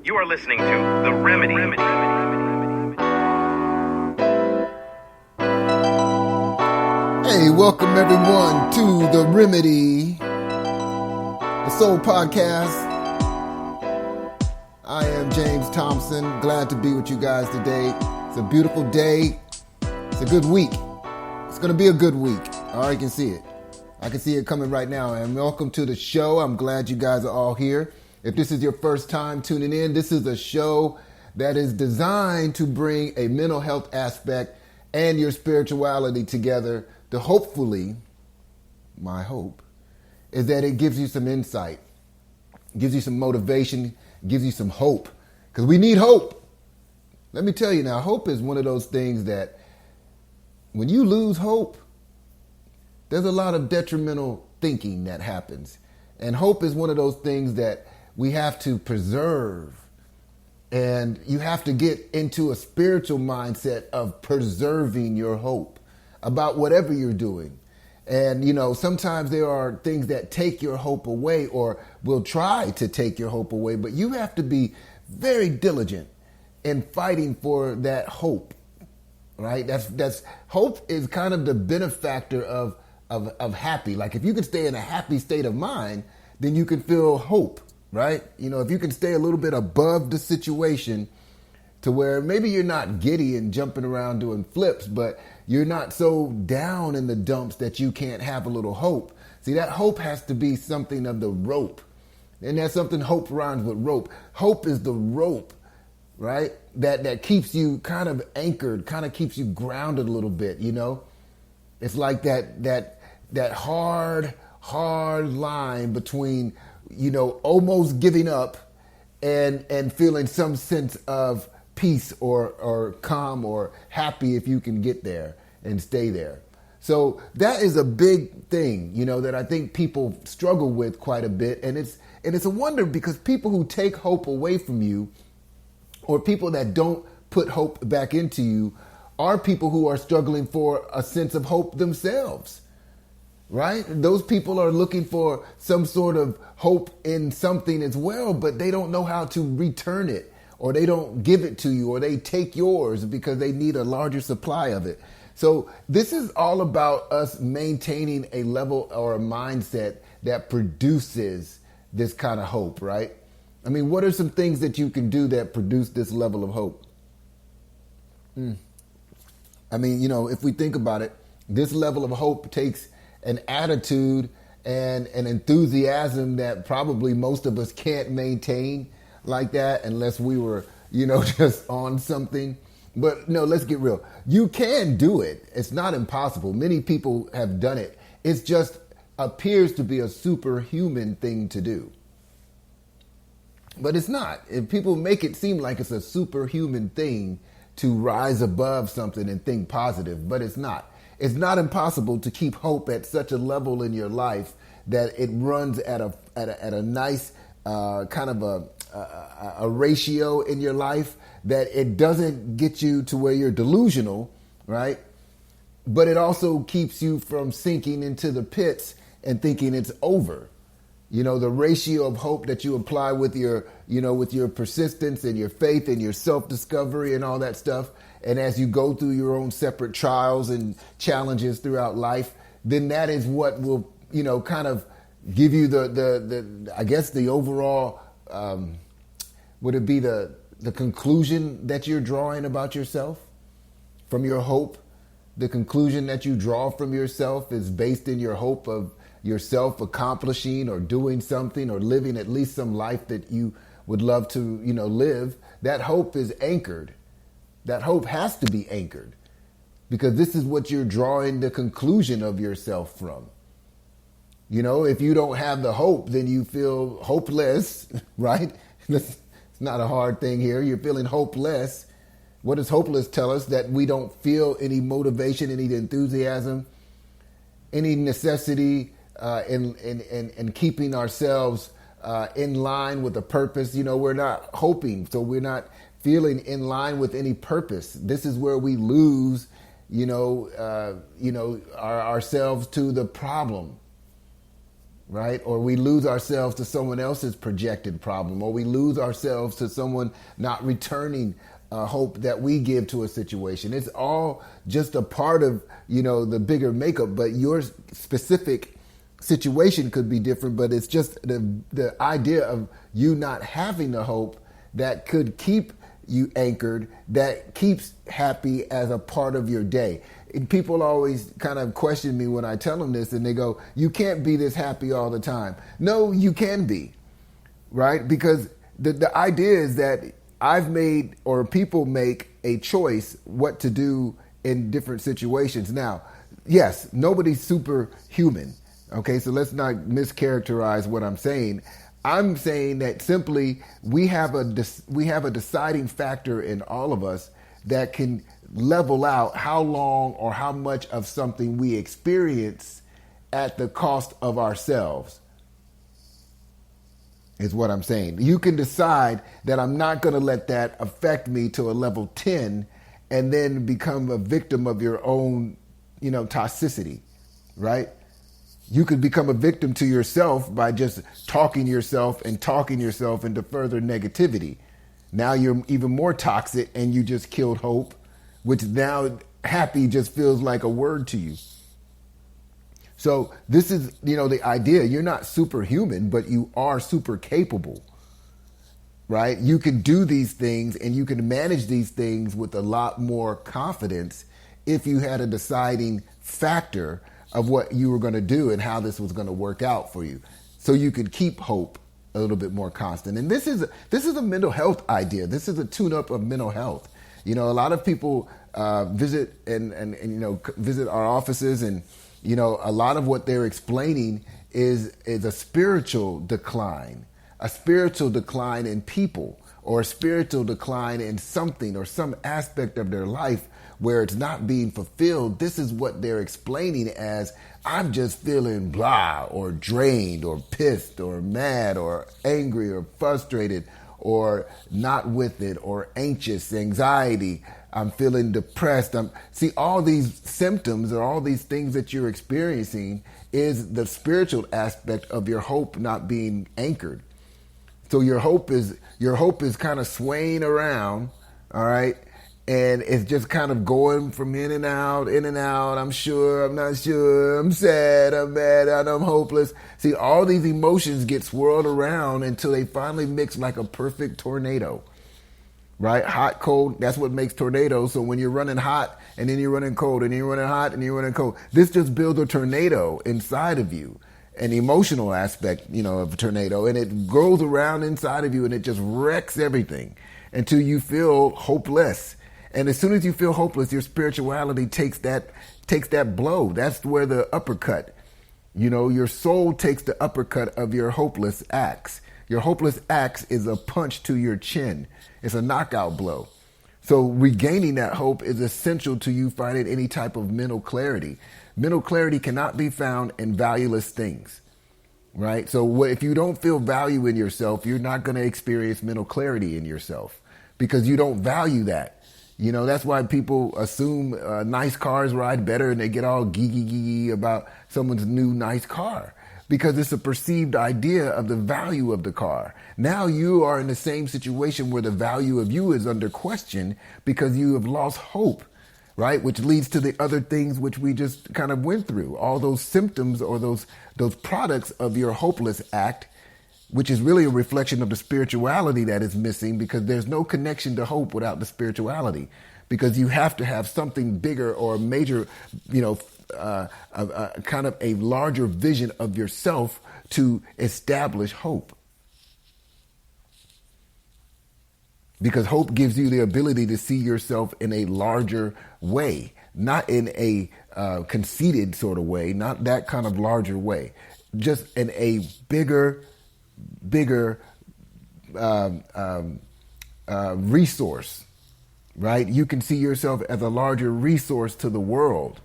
You are listening to The Remedy. Hey, welcome everyone to The Remedy, the Soul Podcast. I am James Thompson. Glad to be with you guys today. It's a beautiful day. It's a good week. It's going to be a good week. I already can see it. I can see it coming right now. And welcome to the show. I'm glad you guys are all here. If this is your first time tuning in, this is a show that is designed to bring a mental health aspect and your spirituality together to hopefully, my hope, is that it gives you some insight, gives you some motivation, gives you some hope. Because we need hope. Let me tell you now, hope is one of those things that when you lose hope, there's a lot of detrimental thinking that happens. And hope is one of those things that we have to preserve. And you have to get into a spiritual mindset of preserving your hope about whatever you're doing. And, you know, sometimes there are things that take your hope away or will try to take your hope away. But you have to be very diligent in fighting for that hope, right? That's hope is kind of the benefactor of happy. Like if you can stay in a happy state of mind, then you can feel hope. Right? You know, if you can stay a little bit above the situation to where maybe you're not giddy and jumping around doing flips, but you're not so down in the dumps that you can't have a little hope. See, that hope has to be something of the rope. And that's something, hope rhymes with rope. Hope is the rope, right? That keeps you kind of anchored, kind of keeps you grounded a little bit, you know? It's like that hard line between, you know, almost giving up and feeling some sense of peace or calm or happy if you can get there and stay there. So that is a big thing, you know, that I think people struggle with quite a bit. And it's a wonder because people who take hope away from you or people that don't put hope back into you are people who are struggling for a sense of hope themselves. Right? Those people are looking for some sort of hope in something as well, but they don't know how to return it, or they don't give it to you, or they take yours because they need a larger supply of it. So this is all about us maintaining a level or a mindset that produces this kind of hope, right? I mean, what are some things that you can do that produce this level of hope? I mean, you know, if we think about it, this level of hope takes an attitude and an enthusiasm that probably most of us can't maintain like that unless we were, you know, just on something. But no, let's get real. You can do it. It's not impossible. Many people have done it. It just appears to be a superhuman thing to do. But it's not. If people make it seem like it's a superhuman thing to rise above something and think positive, but it's not. It's not impossible to keep hope at such a level in your life that it runs at a nice kind of a ratio in your life that it doesn't get you to where you're delusional, right? But it also keeps you from sinking into the pits and thinking it's over. You know, the ratio of hope that you apply with your, you know, with your persistence and your faith and your self-discovery and all that stuff. And as you go through your own separate trials and challenges throughout life, then that is what will, you know, kind of give you the I guess the overall, would it be the conclusion that you're drawing about yourself from your hope? The conclusion that you draw from yourself is based in your hope of yourself accomplishing or doing something or living at least some life that you would love to, you know, live. That hope is anchored. That hope has to be anchored because this is what you're drawing the conclusion of yourself from. You know, if you don't have the hope, then you feel hopeless, right? It's not a hard thing here. You're feeling hopeless. What does hopeless tell us? That we don't feel any motivation, any enthusiasm, any necessity in keeping ourselves in line with a purpose. You know, we're not hoping, so we're not feeling in line with any purpose. This is where we lose, ourselves to the problem. right? Or we lose ourselves to someone else's projected problem, or we lose ourselves to someone not returning hope that we give to a situation. It's all just a part of, the bigger makeup, but your specific situation could be different, but it's just the idea of you not having the hope that could keep you anchored, that keeps happy as a part of your day. And people always kind of question me when I tell them this, and they go, you can't be this happy all the time. No, you can be, right? Because the idea is that I've made, or people make, a choice what to do in different situations. Now, yes, nobody's superhuman. Okay, so let's not mischaracterize what I'm saying. I'm saying that simply we have a deciding factor in all of us that can level out how long or how much of something we experience at the cost of ourselves, is what I'm saying. You can decide that I'm not going to let that affect me to a level 10 and then become a victim of your own, toxicity, right? You could become a victim to yourself by just talking yourself into further negativity. Now you're even more toxic and you just killed hope, which now happy just feels like a word to you. So this is, the idea. You're not superhuman, but you are super capable, right? You can do these things and you can manage these things with a lot more confidence if you had a deciding factor of what you were going to do and how this was going to work out for you. So you could keep hope a little bit more constant. And this is a mental health idea. This is a tune-up of mental health. A lot of people visit and visit our offices, and a lot of what they're explaining is a spiritual decline in people, or a spiritual decline in something or some aspect of their life where it's not being fulfilled. This is what they're explaining as, I'm just feeling blah, or drained, or pissed, or mad, or angry, or frustrated, or not with it, or anxious, anxiety. I'm feeling depressed. See, all these symptoms or all these things that you're experiencing is the spiritual aspect of your hope not being anchored. So your hope is kind of swaying around, all right? And it's just kind of going from in and out. I'm sure, I'm not sure, I'm sad, I'm mad, I'm hopeless. See, all these emotions get swirled around until they finally mix like a perfect tornado, right? Hot, cold, that's what makes tornadoes. So when you're running hot and then you're running cold and then you're running hot and you're running cold, this just builds a tornado inside of you, an emotional aspect, of a tornado. And it goes around inside of you and it just wrecks everything until you feel hopeless. And as soon as you feel hopeless, your spirituality takes that blow. That's where the uppercut, your soul takes the uppercut of your hopeless axe. Your hopeless axe is a punch to your chin. It's a knockout blow. So regaining that hope is essential to you finding any type of mental clarity. Mental clarity cannot be found in valueless things, right? So if you don't feel value in yourself, you're not going to experience mental clarity in yourself because you don't value that. That's why people assume nice cars ride better and they get all geeky about someone's new nice car because it's a perceived idea of the value of the car. Now you are in the same situation where the value of you is under question because you have lost hope, right? Which leads to the other things which we just kind of went through, all those symptoms or those products of your hopeless act, which is really a reflection of the spirituality that is missing because there's no connection to hope without the spirituality because you have to have something bigger or a major, kind of a larger vision of yourself to establish hope. Because hope gives you the ability to see yourself in a larger way, not in a conceited sort of way, not that kind of larger way, just in a bigger resource, right? You can see yourself as a larger resource to the world,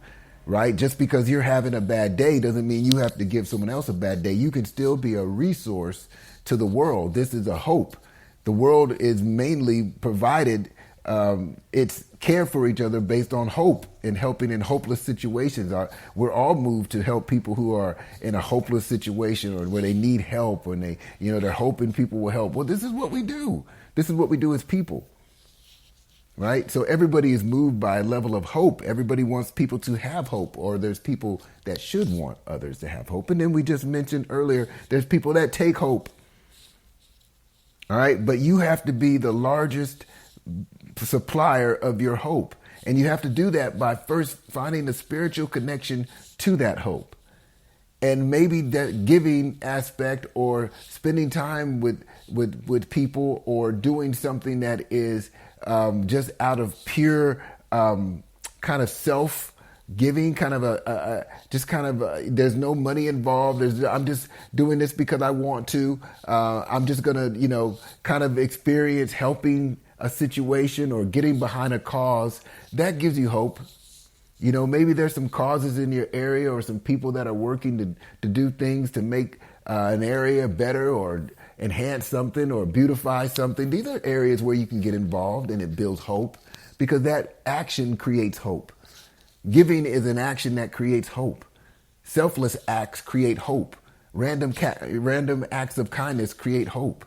right? Just because you're having a bad day doesn't mean you have to give someone else a bad day. You can still be a resource to the world. This is a hope. The world is mainly provided it's care for each other based on hope and helping in hopeless situations. We're all moved to help people who are in a hopeless situation or where they need help and they're hoping people will help. Well, this is what we do. This is what we do as people. Right? So everybody is moved by a level of hope. Everybody wants people to have hope, or there's people that should want others to have hope. And then we just mentioned earlier, there's people that take hope. All right? But you have to be the largest supplier of your hope. And you have to do that by first finding the spiritual connection to that hope. And maybe that giving aspect or spending time with people or doing something that is just out of pure kind of self-giving, kind of there's no money involved. I'm just doing this because I want to. I'm just going to, kind of experience helping a situation or getting behind a cause. That gives you hope. Maybe there's some causes in your area or some people that are working to do things to make an area better or enhance something or beautify something. These are areas where you can get involved and it builds hope because that action creates hope. Giving is an action that creates hope. Selfless acts create hope. Random acts of kindness create hope.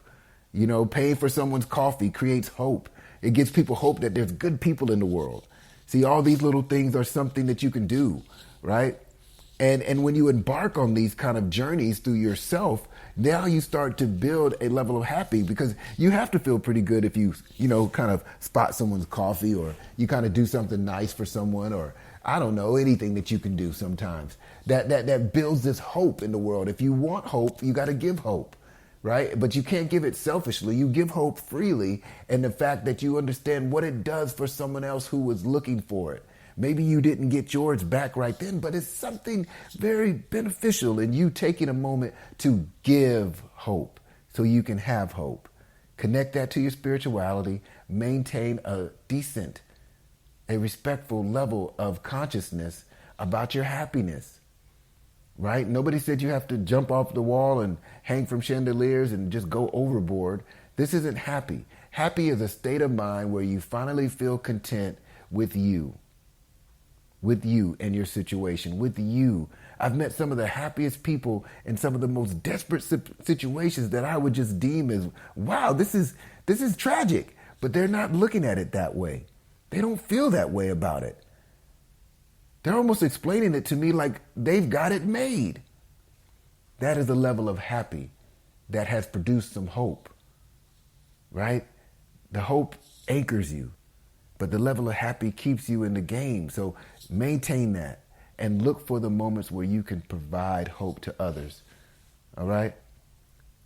Paying for someone's coffee creates hope. It gives people hope that there's good people in the world. See, all these little things are something that you can do, right? And when you embark on these kind of journeys through yourself, now you start to build a level of happy because you have to feel pretty good if you kind of spot someone's coffee or you kind of do something nice for someone or I don't know, anything that you can do sometimes. That builds this hope in the world. If you want hope, you got to give hope. Right? But you can't give it selfishly. You give hope freely. And the fact that you understand what it does for someone else who was looking for it. Maybe you didn't get yours back right then, but it's something very beneficial in you taking a moment to give hope so you can have hope. Connect that to your spirituality. Maintain a decent, a respectful level of consciousness about your happiness. Right? Nobody said you have to jump off the wall and hang from chandeliers and just go overboard. This isn't happy. Happy is a state of mind where you finally feel content with you and your situation, with you. I've met some of the happiest people in some of the most desperate situations that I would just deem as, wow, this is tragic. But they're not looking at it that way. They don't feel that way about it. They're almost explaining it to me like they've got it made. That is a level of happy that has produced some hope, right? The hope anchors you, but the level of happy keeps you in the game. So maintain that and look for the moments where you can provide hope to others, all right?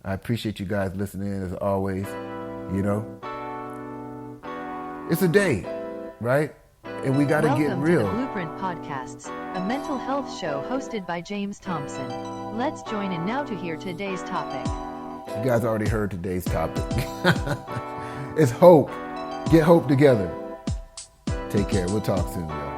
I appreciate you guys listening as always, It's a day, right? And we got to get real. Welcome to the Blueprint Podcasts, a mental health show hosted by James Thompson. Let's join in now to hear today's topic. You guys already heard today's topic. It's hope. Get hope together. Take care. We'll talk soon, y'all.